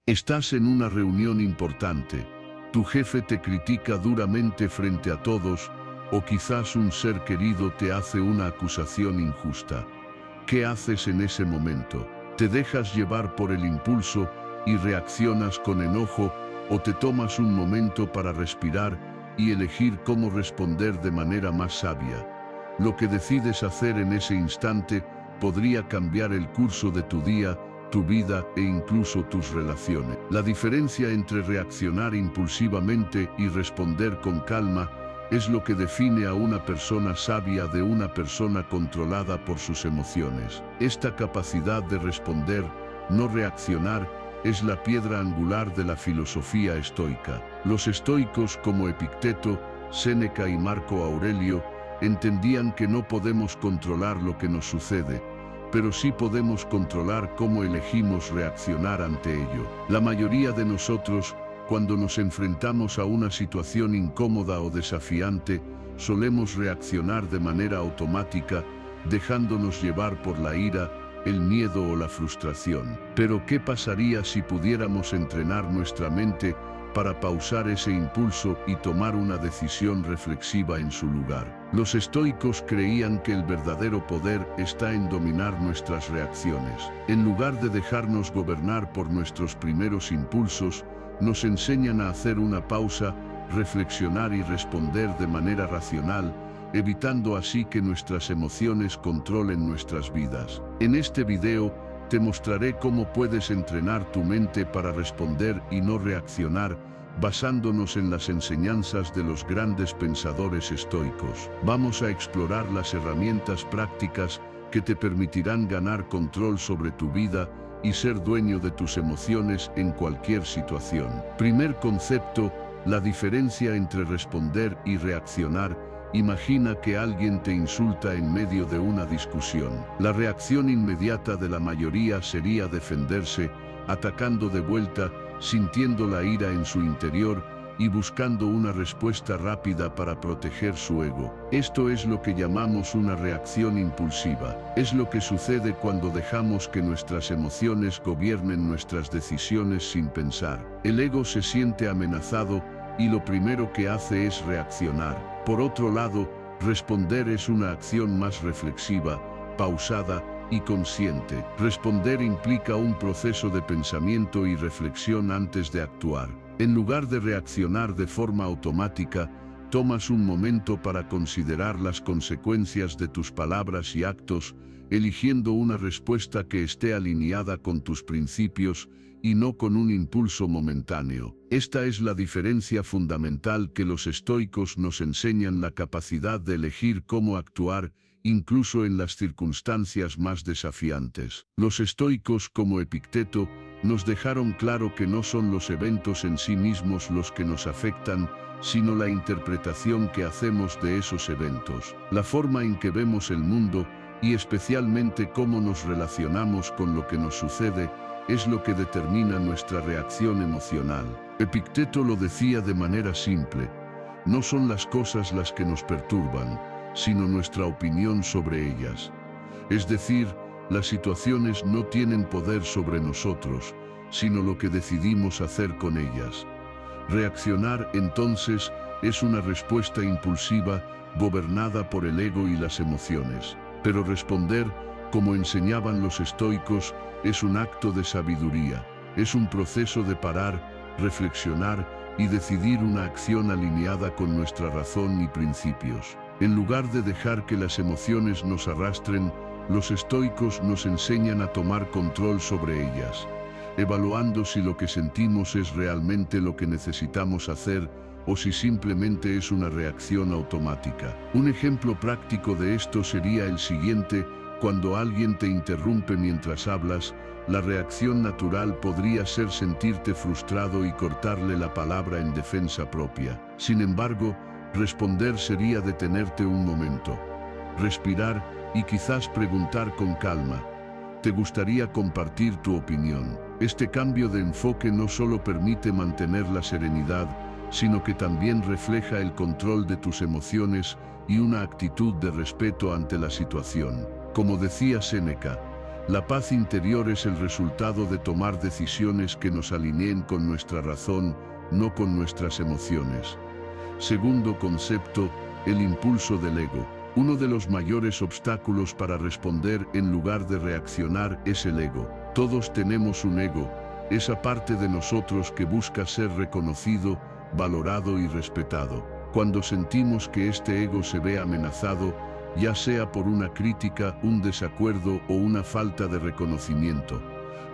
Estás en una reunión importante. Tu jefe te critica duramente frente a todos, o quizás un ser querido te hace una acusación injusta. ¿Qué haces en ese momento? ¿Te dejas llevar por el impulso y reaccionas con enojo, o te tomas un momento para respirar y elegir cómo responder de manera más sabia? Lo que decides hacer en ese instante podría cambiar el curso de tu día, tu vida e incluso tus relaciones. La diferencia entre reaccionar impulsivamente y responder con calma es lo que define a una persona sabia de una persona controlada por sus emociones. Esta capacidad de responder, no reaccionar, es la piedra angular de la filosofía estoica. Los estoicos como Epicteto, Séneca y Marco Aurelio entendían que no podemos controlar lo que nos sucede, pero sí podemos controlar cómo elegimos reaccionar ante ello. La mayoría de nosotros, cuando nos enfrentamos a una situación incómoda o desafiante, solemos reaccionar de manera automática, dejándonos llevar por la ira, el miedo o la frustración. Pero ¿qué pasaría si pudiéramos entrenar nuestra mente para pausar ese impulso y tomar una decisión reflexiva en su lugar? Los estoicos creían que el verdadero poder está en dominar nuestras reacciones. En lugar de dejarnos gobernar por nuestros primeros impulsos, nos enseñan a hacer una pausa, reflexionar y responder de manera racional, evitando así que nuestras emociones controlen nuestras vidas. En este video, te mostraré cómo puedes entrenar tu mente para responder y no reaccionar, basándonos en las enseñanzas de los grandes pensadores estoicos. Vamos a explorar las herramientas prácticas que te permitirán ganar control sobre tu vida y ser dueño de tus emociones en cualquier situación. Primer concepto, la diferencia entre responder y reaccionar. Imagina que alguien te insulta en medio de una discusión. La reacción inmediata de la mayoría sería defenderse, atacando de vuelta, sintiendo la ira en su interior y buscando una respuesta rápida para proteger su ego. Esto es lo que llamamos una reacción impulsiva. Es lo que sucede cuando dejamos que nuestras emociones gobiernen nuestras decisiones sin pensar. El ego se siente amenazado y lo primero que hace es reaccionar. Por otro lado, responder es una acción más reflexiva, pausada y consciente. Responder implica un proceso de pensamiento y reflexión antes de actuar. En lugar de reaccionar de forma automática, tomas un momento para considerar las consecuencias de tus palabras y actos, eligiendo una respuesta que esté alineada con tus principios y no con un impulso momentáneo. Esta es la diferencia fundamental que los estoicos nos enseñan: la capacidad de elegir cómo actuar, incluso en las circunstancias más desafiantes. Los estoicos como Epicteto nos dejaron claro que no son los eventos en sí mismos los que nos afectan, sino la interpretación que hacemos de esos eventos. La forma en que vemos el mundo, y especialmente cómo nos relacionamos con lo que nos sucede, es lo que determina nuestra reacción emocional. Epicteto lo decía de manera simple: no son las cosas las que nos perturban, sino nuestra opinión sobre ellas. Es decir, las situaciones no tienen poder sobre nosotros, sino lo que decidimos hacer con ellas. Reaccionar, entonces, es una respuesta impulsiva, gobernada por el ego y las emociones. Pero responder, como enseñaban los estoicos, es un acto de sabiduría. Es un proceso de parar, reflexionar y decidir una acción alineada con nuestra razón y principios. En lugar de dejar que las emociones nos arrastren, los estoicos nos enseñan a tomar control sobre ellas, evaluando si lo que sentimos es realmente lo que necesitamos hacer o si simplemente es una reacción automática. Un ejemplo práctico de esto sería el siguiente: cuando alguien te interrumpe mientras hablas, la reacción natural podría ser sentirte frustrado y cortarle la palabra en defensa propia. Sin embargo, responder sería detenerte un momento, respirar y quizás preguntar con calma: ¿te gustaría compartir tu opinión? Este cambio de enfoque no solo permite mantener la serenidad, sino que también refleja el control de tus emociones y una actitud de respeto ante la situación. Como decía Séneca, La paz interior es el resultado de tomar decisiones que nos alineen con nuestra razón, no con nuestras emociones. Segundo concepto, el impulso del ego. Uno de los mayores obstáculos para responder en lugar de reaccionar es el ego. Todos tenemos un ego, esa parte de nosotros que busca ser reconocido, valorado y respetado. Cuando sentimos que este ego se ve amenazado, ya sea por una crítica, un desacuerdo o una falta de reconocimiento,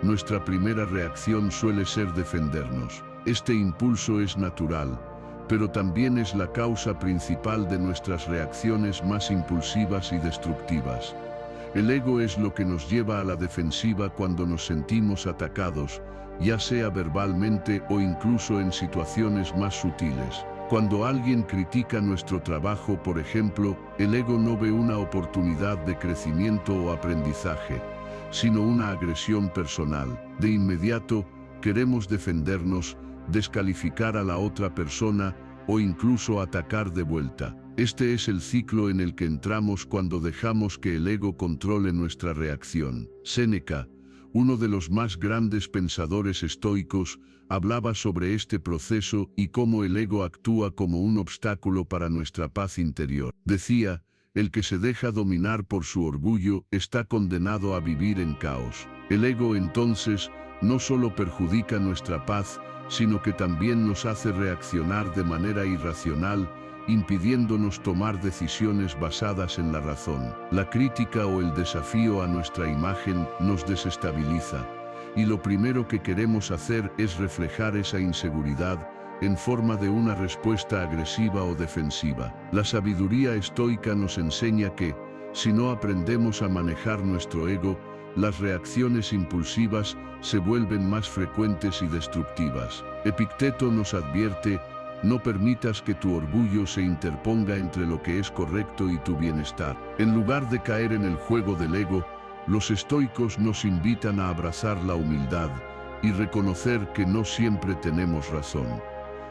nuestra primera reacción suele ser defendernos. Este impulso es natural, pero también es la causa principal de nuestras reacciones más impulsivas y destructivas. El ego es lo que nos lleva a la defensiva cuando nos sentimos atacados, ya sea verbalmente o incluso en situaciones más sutiles. Cuando alguien critica nuestro trabajo, por ejemplo, el ego no ve una oportunidad de crecimiento o aprendizaje, sino una agresión personal. De inmediato, queremos defendernos, descalificar a la otra persona o incluso atacar de vuelta. Este es el ciclo en el que entramos cuando dejamos que el ego controle nuestra reacción. Séneca, uno de los más grandes pensadores estoicos, hablaba sobre este proceso y cómo el ego actúa como un obstáculo para nuestra paz interior. Decía, el que se deja dominar por su orgullo está condenado a vivir en caos. El ego entonces no solo perjudica nuestra paz, sino que también nos hace reaccionar de manera irracional, impidiéndonos tomar decisiones basadas en la razón. La crítica o el desafío a nuestra imagen nos desestabiliza, y lo primero que queremos hacer es reflejar esa inseguridad en forma de una respuesta agresiva o defensiva. La sabiduría estoica nos enseña que, si no aprendemos a manejar nuestro ego, las reacciones impulsivas se vuelven más frecuentes y destructivas. Epicteto nos advierte: no permitas que tu orgullo se interponga entre lo que es correcto y tu bienestar. En lugar de caer en el juego del ego, los estoicos nos invitan a abrazar la humildad y reconocer que no siempre tenemos razón.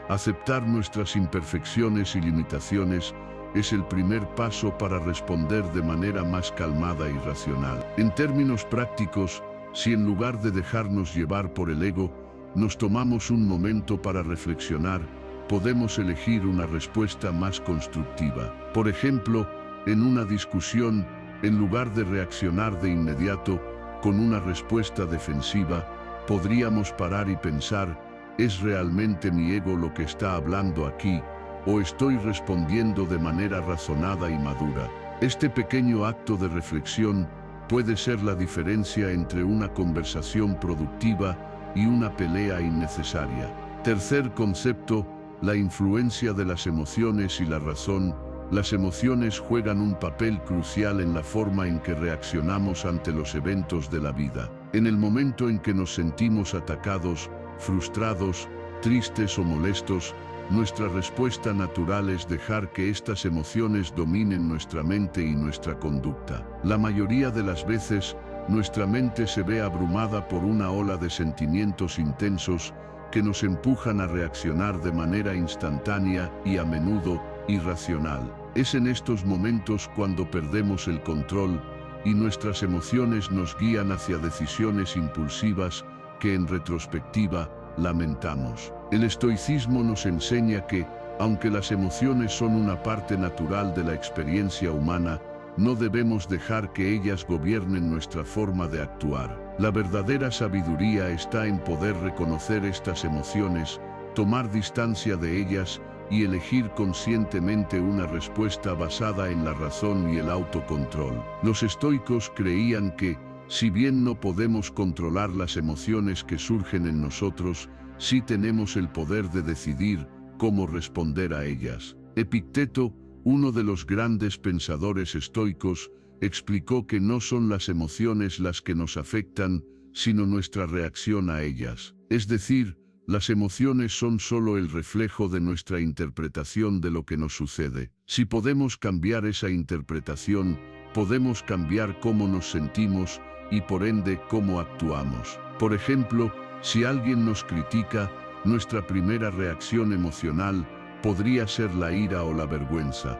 Aceptar nuestras imperfecciones y limitaciones es el primer paso para responder de manera más calmada y racional. En términos prácticos, si en lugar de dejarnos llevar por el ego, nos tomamos un momento para reflexionar, podemos elegir una respuesta más constructiva. Por ejemplo, en una discusión, en lugar de reaccionar de inmediato con una respuesta defensiva, podríamos parar y pensar: ¿es realmente mi ego lo que está hablando aquí, o estoy respondiendo de manera razonada y madura? Este pequeño acto de reflexión puede ser la diferencia entre una conversación productiva y una pelea innecesaria. Tercer concepto, la influencia de las emociones y la razón. Las emociones juegan un papel crucial en la forma en que reaccionamos ante los eventos de la vida. En el momento en que nos sentimos atacados, frustrados, tristes o molestos, nuestra respuesta natural es dejar que estas emociones dominen nuestra mente y nuestra conducta. La mayoría de las veces, nuestra mente se ve abrumada por una ola de sentimientos intensos que nos empujan a reaccionar de manera instantánea y a menudo irracional. Es en estos momentos cuando perdemos el control y nuestras emociones nos guían hacia decisiones impulsivas que en retrospectiva lamentamos. El estoicismo nos enseña que, aunque las emociones son una parte natural de la experiencia humana, no debemos dejar que ellas gobiernen nuestra forma de actuar. La verdadera sabiduría está en poder reconocer estas emociones, tomar distancia de ellas y elegir conscientemente una respuesta basada en la razón y el autocontrol. Los estoicos creían que, si bien no podemos controlar las emociones que surgen en nosotros, sí tenemos el poder de decidir cómo responder a ellas. Epicteto, uno de los grandes pensadores estoicos, explicó que no son las emociones las que nos afectan, sino nuestra reacción a ellas. Es decir, las emociones son solo el reflejo de nuestra interpretación de lo que nos sucede. Si podemos cambiar esa interpretación, podemos cambiar cómo nos sentimos y por ende cómo actuamos. Por ejemplo, si alguien nos critica, nuestra primera reacción emocional podría ser la ira o la vergüenza.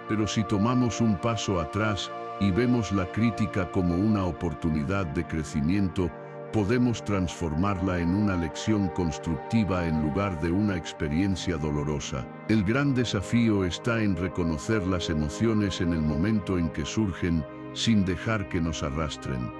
Pero si tomamos un paso atrás y vemos la crítica como una oportunidad de crecimiento, podemos transformarla en una lección constructiva en lugar de una experiencia dolorosa. El gran desafío está en reconocer las emociones en el momento en que surgen, sin dejar que nos arrastren.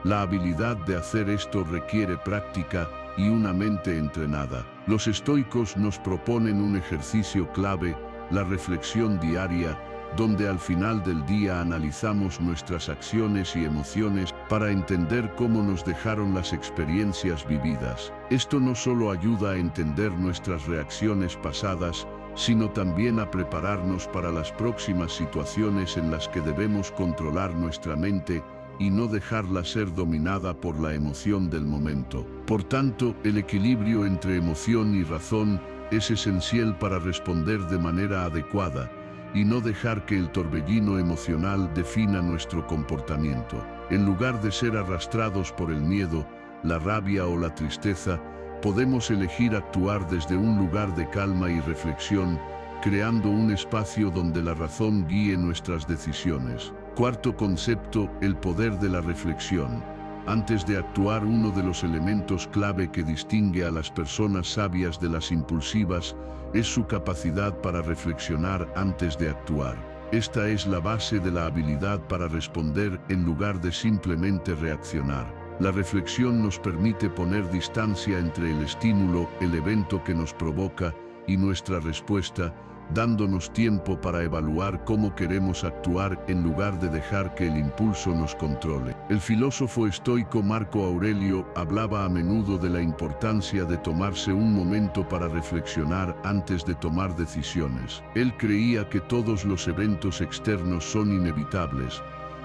La habilidad de hacer esto requiere práctica y una mente entrenada. Los estoicos nos proponen un ejercicio clave, la reflexión diaria, donde al final del día analizamos nuestras acciones y emociones para entender cómo nos dejaron las experiencias vividas. Esto no solo ayuda a entender nuestras reacciones pasadas, sino también a prepararnos para las próximas situaciones en las que debemos controlar nuestra mente y no dejarla ser dominada por la emoción del momento. Por tanto, el equilibrio entre emoción y razón es esencial para responder de manera adecuada y no dejar que el torbellino emocional defina nuestro comportamiento. En lugar de ser arrastrados por el miedo, la rabia o la tristeza, podemos elegir actuar desde un lugar de calma y reflexión, creando un espacio donde la razón guíe nuestras decisiones. Cuarto concepto, el poder de la reflexión. Antes de actuar, uno de los elementos clave que distingue a las personas sabias de las impulsivas es su capacidad para reflexionar antes de actuar. Esta es la base de la habilidad para responder en lugar de simplemente reaccionar. La reflexión nos permite poner distancia entre el estímulo, el evento que nos provoca, y nuestra respuesta, dándonos tiempo para evaluar cómo queremos actuar en lugar de dejar que el impulso nos controle. El filósofo estoico Marco Aurelio hablaba a menudo de la importancia de tomarse un momento para reflexionar antes de tomar decisiones. Él creía que todos los eventos externos son inevitables,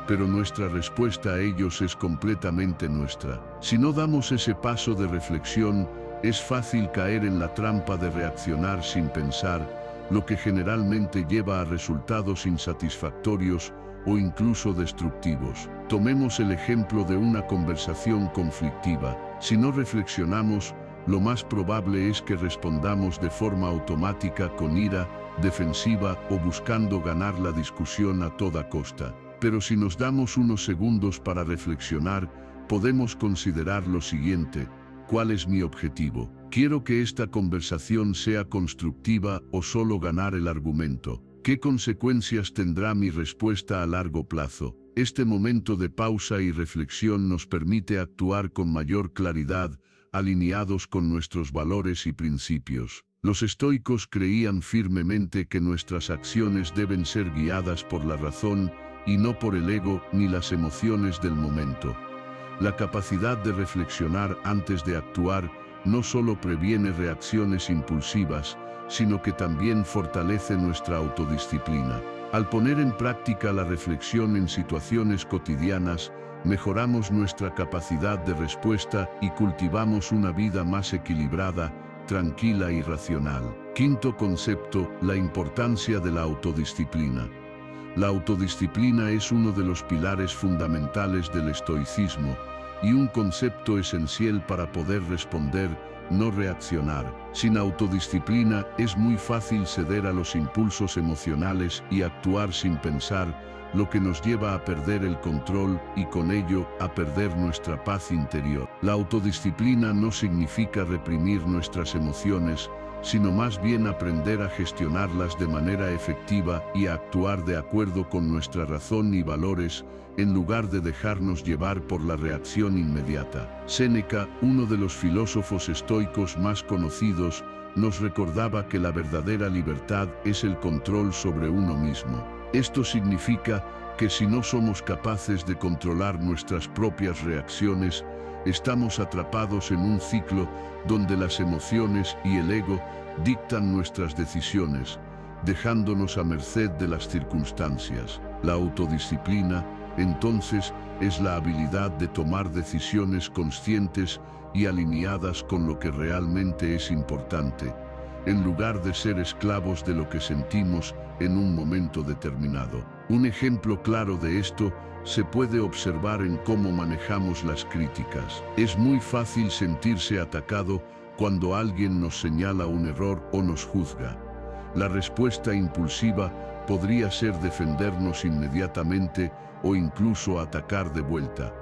pero nuestra respuesta a ellos es completamente nuestra. Si no damos ese paso de reflexión, es fácil caer en la trampa de reaccionar sin pensar, lo que generalmente lleva a resultados insatisfactorios o incluso destructivos. Tomemos el ejemplo de una conversación conflictiva. Si no reflexionamos, lo más probable es que respondamos de forma automática con ira, defensiva o buscando ganar la discusión a toda costa. Pero si nos damos unos segundos para reflexionar, podemos considerar lo siguiente: ¿cuál es mi objetivo? ¿Quiero que esta conversación sea constructiva o solo ganar el argumento? ¿Qué consecuencias tendrá mi respuesta a largo plazo? Este momento de pausa y reflexión nos permite actuar con mayor claridad, alineados con nuestros valores y principios. Los estoicos creían firmemente que nuestras acciones deben ser guiadas por la razón y no por el ego ni las emociones del momento. La capacidad de reflexionar antes de actuar no solo previene reacciones impulsivas, sino que también fortalece nuestra autodisciplina. Al poner en práctica la reflexión en situaciones cotidianas, mejoramos nuestra capacidad de respuesta y cultivamos una vida más equilibrada, tranquila y racional. Quinto concepto, la importancia de la autodisciplina. La autodisciplina es uno de los pilares fundamentales del estoicismo y un concepto esencial para poder responder, no reaccionar. Sin autodisciplina es muy fácil ceder a los impulsos emocionales y actuar sin pensar, lo que nos lleva a perder el control y con ello a perder nuestra paz interior. La autodisciplina no significa reprimir nuestras emociones, sino más bien aprender a gestionarlas de manera efectiva y a actuar de acuerdo con nuestra razón y valores, en lugar de dejarnos llevar por la reacción inmediata. Séneca, uno de los filósofos estoicos más conocidos, nos recordaba que la verdadera libertad es el control sobre uno mismo. Esto significa que si no somos capaces de controlar nuestras propias reacciones, estamos atrapados en un ciclo donde las emociones y el ego dictan nuestras decisiones, dejándonos a merced de las circunstancias. La autodisciplina, entonces, es la habilidad de tomar decisiones conscientes y alineadas con lo que realmente es importante, en lugar de ser esclavos de lo que sentimos en un momento determinado. Un ejemplo claro de esto se puede observar en cómo manejamos las críticas. Es muy fácil sentirse atacado cuando alguien nos señala un error o nos juzga. La respuesta impulsiva podría ser defendernos inmediatamente o incluso atacar de vuelta.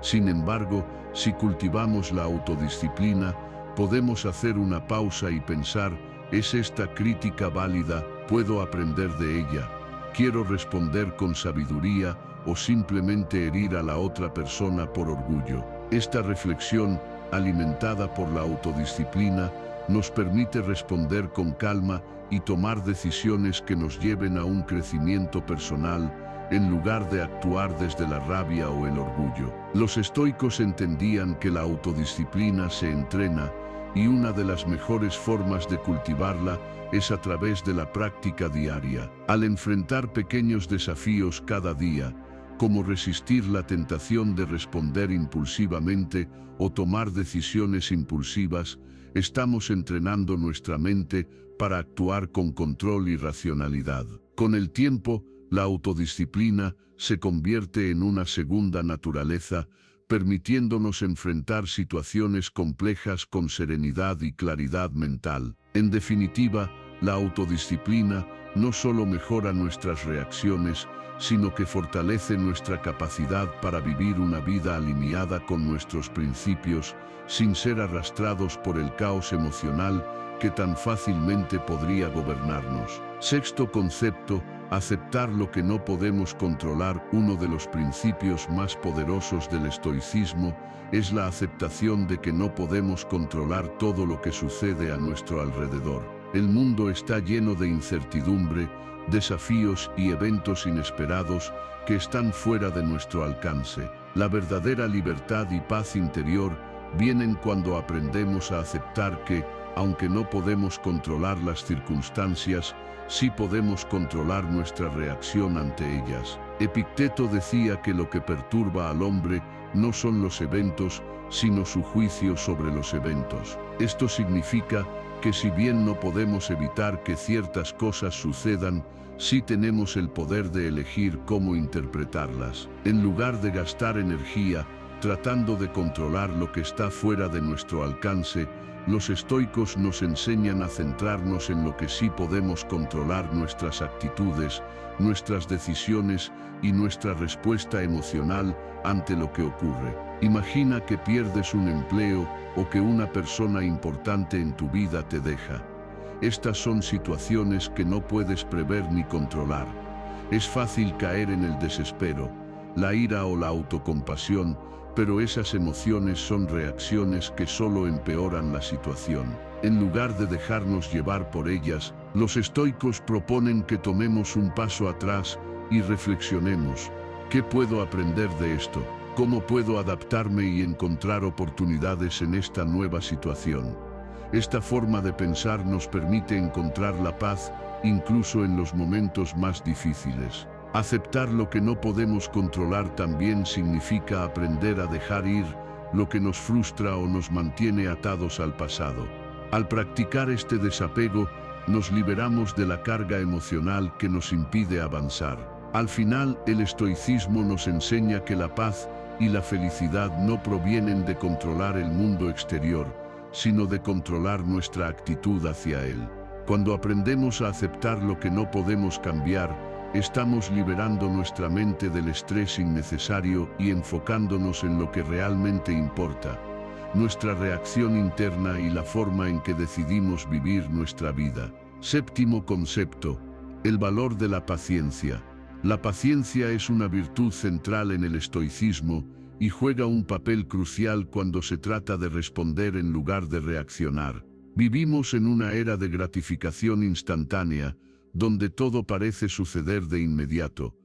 Sin embargo, si cultivamos la autodisciplina, podemos hacer una pausa y pensar, ¿es esta crítica válida? ¿Puedo aprender de ella? ¿Quiero responder con sabiduría o simplemente herir a la otra persona por orgullo? Esta reflexión, alimentada por la autodisciplina, nos permite responder con calma y tomar decisiones que nos lleven a un crecimiento personal, en lugar de actuar desde la rabia o el orgullo. Los estoicos entendían que la autodisciplina se entrena y una de las mejores formas de cultivarla es a través de la práctica diaria. Al enfrentar pequeños desafíos cada día, como resistir la tentación de responder impulsivamente o tomar decisiones impulsivas, estamos entrenando nuestra mente para actuar con control y racionalidad. Con el tiempo, la autodisciplina se convierte en una segunda naturaleza, permitiéndonos enfrentar situaciones complejas con serenidad y claridad mental. En definitiva, la autodisciplina no solo mejora nuestras reacciones, sino que fortalece nuestra capacidad para vivir una vida alineada con nuestros principios, sin ser arrastrados por el caos emocional que tan fácilmente podría gobernarnos. Sexto concepto: aceptar lo que no podemos controlar. Uno de los principios más poderosos del estoicismo es la aceptación de que no podemos controlar todo lo que sucede a nuestro alrededor. El mundo está lleno de incertidumbre, desafíos y eventos inesperados que están fuera de nuestro alcance. La verdadera libertad y paz interior vienen cuando aprendemos a aceptar que, aunque no podemos controlar las circunstancias, sí podemos controlar nuestra reacción ante ellas. Epicteto decía que lo que perturba al hombre no son los eventos, sino su juicio sobre los eventos. Esto significa que si bien no podemos evitar que ciertas cosas sucedan, sí tenemos el poder de elegir cómo interpretarlas. En lugar de gastar energía tratando de controlar lo que está fuera de nuestro alcance, los estoicos nos enseñan a centrarnos en lo que sí podemos controlar: nuestras actitudes, nuestras decisiones y nuestra respuesta emocional ante lo que ocurre. Imagina que pierdes un empleo o que una persona importante en tu vida te deja. Estas son situaciones que no puedes prever ni controlar. Es fácil caer en el desespero, la ira o la autocompasión, pero esas emociones son reacciones que solo empeoran la situación. En lugar de dejarnos llevar por ellas, los estoicos proponen que tomemos un paso atrás y reflexionemos. ¿Qué puedo aprender de esto? ¿Cómo puedo adaptarme y encontrar oportunidades en esta nueva situación? Esta forma de pensar nos permite encontrar la paz incluso en los momentos más difíciles. Aceptar lo que no podemos controlar también significa aprender a dejar ir lo que nos frustra o nos mantiene atados al pasado. Al practicar este desapego, nos liberamos de la carga emocional que nos impide avanzar. Al final, el estoicismo nos enseña que la paz y la felicidad no provienen de controlar el mundo exterior, sino de controlar nuestra actitud hacia él. Cuando aprendemos a aceptar lo que no podemos cambiar, estamos liberando nuestra mente del estrés innecesario y enfocándonos en lo que realmente importa: nuestra reacción interna y la forma en que decidimos vivir nuestra vida. Séptimo concepto: el valor de la paciencia. La paciencia es una virtud central en el estoicismo y juega un papel crucial cuando se trata de responder en lugar de reaccionar. Vivimos en una era de gratificación instantánea, donde todo parece suceder de inmediato.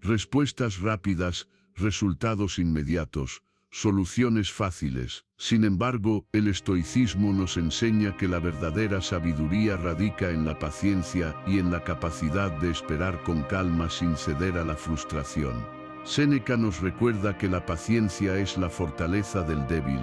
Respuestas rápidas, resultados inmediatos, soluciones fáciles. Sin embargo, el estoicismo nos enseña que la verdadera sabiduría radica en la paciencia y en la capacidad de esperar con calma sin ceder a la frustración. Séneca nos recuerda que la paciencia es la fortaleza del débil,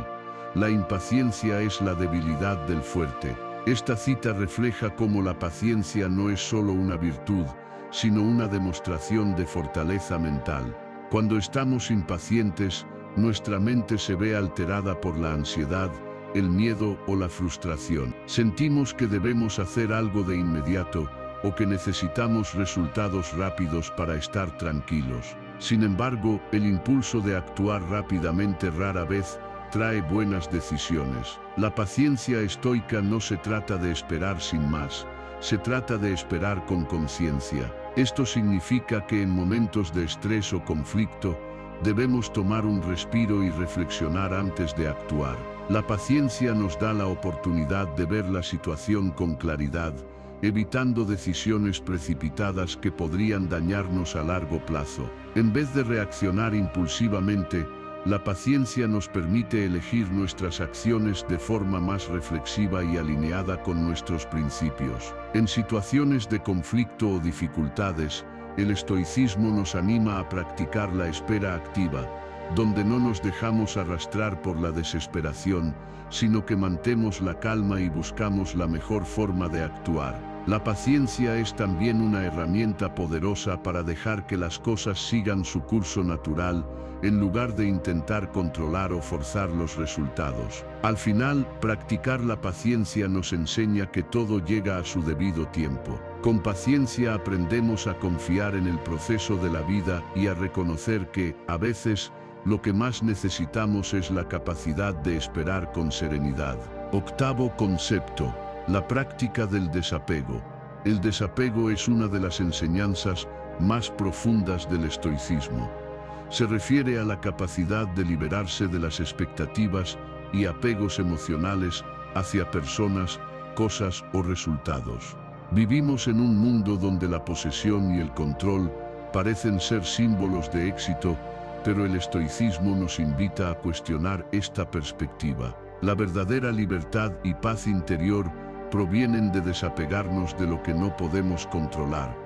la impaciencia es la debilidad del fuerte. Esta cita refleja cómo la paciencia no es solo una virtud, sino una demostración de fortaleza mental. Cuando estamos impacientes, nuestra mente se ve alterada por la ansiedad, el miedo o la frustración. Sentimos que debemos hacer algo de inmediato o que necesitamos resultados rápidos para estar tranquilos. Sin embargo, el impulso de actuar rápidamente rara vez trae buenas decisiones. La paciencia estoica no se trata de esperar sin más, se trata de esperar con conciencia. Esto significa que en momentos de estrés o conflicto, debemos tomar un respiro y reflexionar antes de actuar. La paciencia nos da la oportunidad de ver la situación con claridad, evitando decisiones precipitadas que podrían dañarnos a largo plazo. En vez de reaccionar impulsivamente, la paciencia nos permite elegir nuestras acciones de forma más reflexiva y alineada con nuestros principios. En situaciones de conflicto o dificultades, el estoicismo nos anima a practicar la espera activa, donde no nos dejamos arrastrar por la desesperación, sino que mantemos la calma y buscamos la mejor forma de actuar. La paciencia es también una herramienta poderosa para dejar que las cosas sigan su curso natural, en lugar de intentar controlar o forzar los resultados. Al final, practicar la paciencia nos enseña que todo llega a su debido tiempo. Con paciencia aprendemos a confiar en el proceso de la vida y a reconocer que, a veces, lo que más necesitamos es la capacidad de esperar con serenidad. Octavo concepto: la práctica del desapego. El desapego es una de las enseñanzas más profundas del estoicismo. Se refiere a la capacidad de liberarse de las expectativas y apegos emocionales hacia personas, cosas o resultados. Vivimos en un mundo donde la posesión y el control parecen ser símbolos de éxito, pero el estoicismo nos invita a cuestionar esta perspectiva. La verdadera libertad y paz interior provienen de desapegarnos de lo que no podemos controlar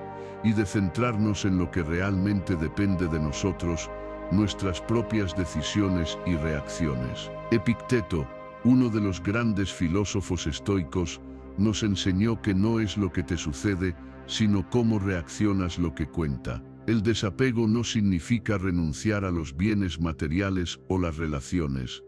y de centrarnos en lo que realmente depende de nosotros, nuestras propias decisiones y reacciones. Epicteto, uno de los grandes filósofos estoicos, nos enseñó que no es lo que te sucede, sino cómo reaccionas lo que cuenta. El desapego no significa renunciar a los bienes materiales o las relaciones,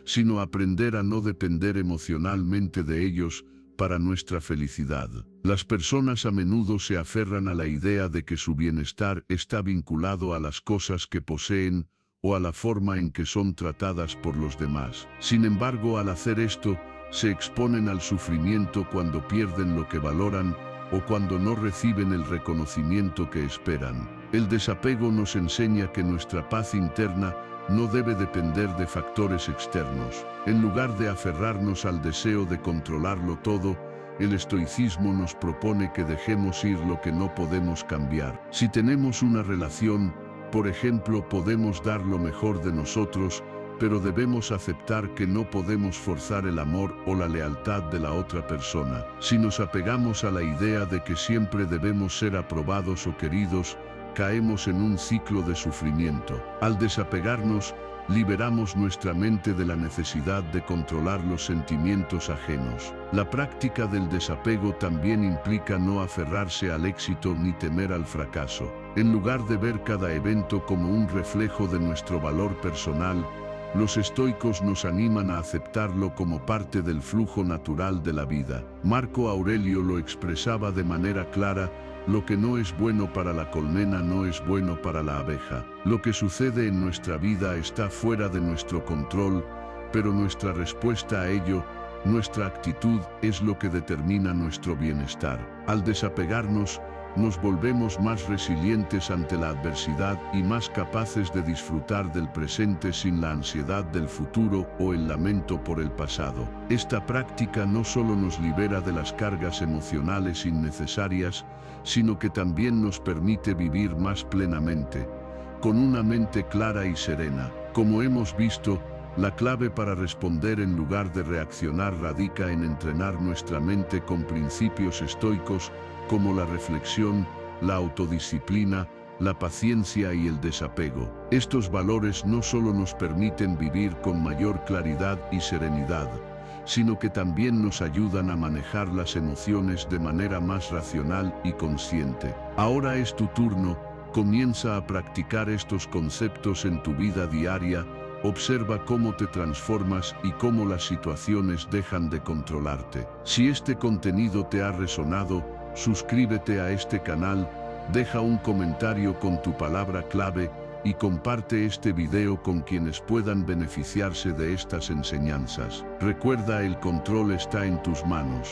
sino aprender a no depender emocionalmente de ellos para nuestra felicidad. Las personas a menudo se aferran a la idea de que su bienestar está vinculado a las cosas que poseen o a la forma en que son tratadas por los demás. Sin embargo, al hacer esto, se exponen al sufrimiento cuando pierden lo que valoran o cuando no reciben el reconocimiento que esperan. El desapego nos enseña que nuestra paz interna no debe depender de factores externos. En lugar de aferrarnos al deseo de controlarlo todo, el estoicismo nos propone que dejemos ir lo que no podemos cambiar. Si tenemos una relación, por ejemplo, podemos dar lo mejor de nosotros, pero debemos aceptar que no podemos forzar el amor o la lealtad de la otra persona. Si nos apegamos a la idea de que siempre debemos ser aprobados o queridos, caemos en un ciclo de sufrimiento. Al desapegarnos, liberamos nuestra mente de la necesidad de controlar los sentimientos ajenos. La práctica del desapego también implica no aferrarse al éxito ni temer al fracaso. En lugar de ver cada evento como un reflejo de nuestro valor personal, los estoicos nos animan a aceptarlo como parte del flujo natural de la vida. Marco Aurelio lo expresaba de manera clara: lo que no es bueno para la colmena no es bueno para la abeja. Lo que sucede en nuestra vida está fuera de nuestro control, pero nuestra respuesta a ello, nuestra actitud, es lo que determina nuestro bienestar. Al desapegarnos, nos volvemos más resilientes ante la adversidad y más capaces de disfrutar del presente sin la ansiedad del futuro o el lamento por el pasado. Esta práctica no solo nos libera de las cargas emocionales innecesarias, sino que también nos permite vivir más plenamente, con una mente clara y serena. Como hemos visto, la clave para responder en lugar de reaccionar radica en entrenar nuestra mente con principios estoicos como la reflexión, la autodisciplina, la paciencia y el desapego. Estos valores no solo nos permiten vivir con mayor claridad y serenidad, sino que también nos ayudan a manejar las emociones de manera más racional y consciente. Ahora es tu turno, comienza a practicar estos conceptos en tu vida diaria. Observa cómo te transformas y cómo las situaciones dejan de controlarte. Si este contenido te ha resonado, Suscríbete a este canal, deja un comentario con tu palabra clave y comparte este video con quienes puedan beneficiarse de estas enseñanzas. Recuerda, el control está en tus manos.